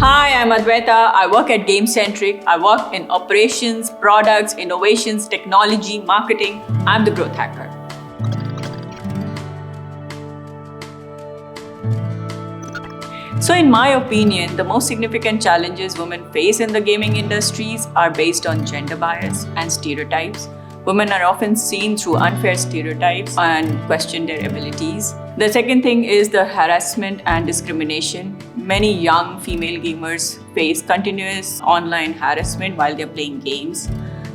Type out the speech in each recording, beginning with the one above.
Hi, I'm Adwaita. I work at GameCentric. I work in operations, products, innovations, technology, marketing. I'm the growth hacker. So in my opinion, the most significant challenges women face in the gaming industries are based on gender bias and stereotypes. Women are often seen through unfair stereotypes and question their abilities. The second thing is the harassment and discrimination. Many young female gamers face continuous online harassment while they're playing games.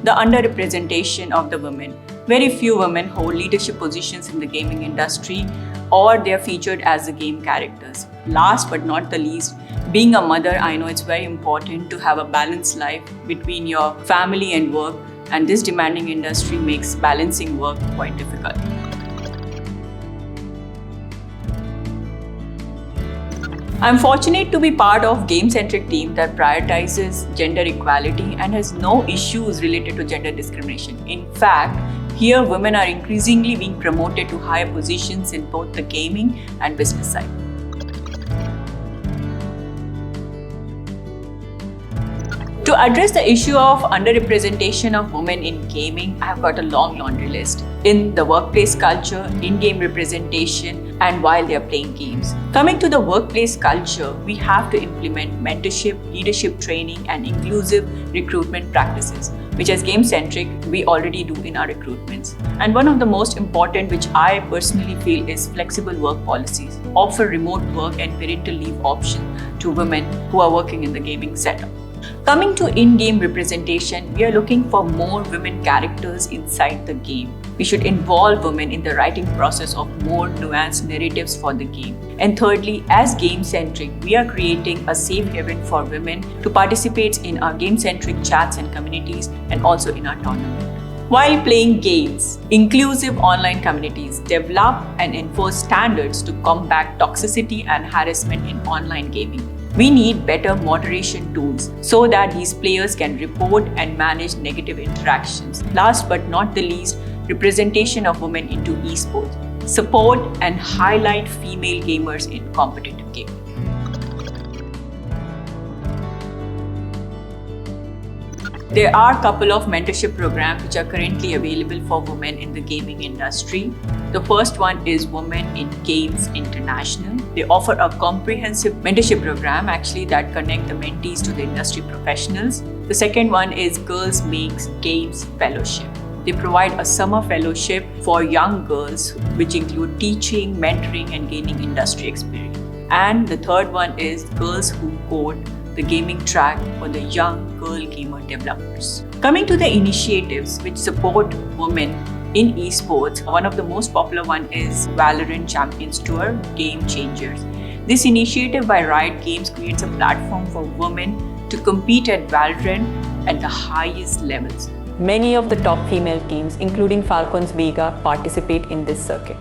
The underrepresentation of the women. Very few women hold leadership positions in the gaming industry, or they're featured as the game characters. Last but not the least, being a mother, I know it's very important to have a balanced life between your family and work, and this demanding industry makes balancing work quite difficult. I'm fortunate to be part of GameCentric team that prioritizes gender equality and has no issues related to gender discrimination. In fact, here women are increasingly being promoted to higher positions in both the gaming and business side. To address the issue of underrepresentation of women in gaming, I have got a long laundry list. In the workplace culture, in-game representation, and while they are playing games. Coming to the workplace culture, we have to implement mentorship, leadership training, and inclusive recruitment practices, which as GameCentric, we already do in our recruitments. And one of the most important, which I personally feel, is flexible work policies. Offer remote work and parental leave option to women who are working in the gaming setup. Coming to in-game representation, we are looking for more women characters inside the game. We should involve women in the writing process of more nuanced narratives for the game. And thirdly, as GameCentric, we are creating a safe haven for women to participate in our GameCentric chats and communities, and also in our tournament. While playing games, inclusive online communities develop and enforce standards to combat toxicity and harassment in online gaming. We need better moderation tools so that these players can report and manage negative interactions. Last but not the least, representation of women into esports. Support and highlight female gamers in competitive gaming. There are a couple of mentorship programs which are currently available for women in the gaming industry. The first one is Women in Games International. They offer a comprehensive mentorship program that connect the mentees to the industry professionals. The second one is Girls Makes Games Fellowship. They provide a summer fellowship for young girls, which include teaching, mentoring, and gaining industry experience. And the third one is Girls Who Code, the gaming track for the young girl gamer developers. Coming to the initiatives which support women in esports, one of the most popular one is Valorant Champions Tour Game Changers. This initiative by Riot Games creates a platform for women to compete at Valorant at the highest levels. Many of the top female teams, including Falcons Vega, participate in this circuit.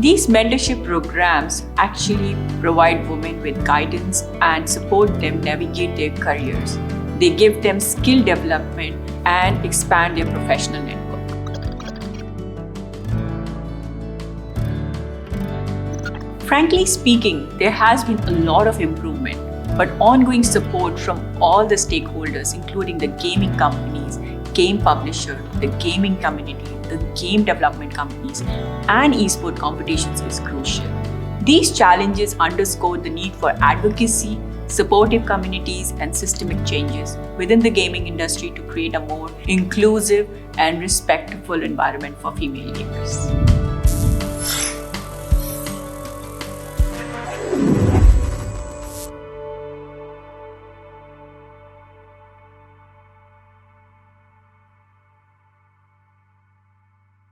These mentorship programs actually provide women with guidance and support them navigate their careers. They give them skill development and expand their professional network. Frankly speaking, there has been a lot of improvement, but ongoing support from all the stakeholders, including the gaming companies, game publisher, the gaming community, the game development companies, and esport competitions is crucial. These challenges underscore the need for advocacy, supportive communities, and systemic changes within the gaming industry to create a more inclusive and respectful environment for female gamers.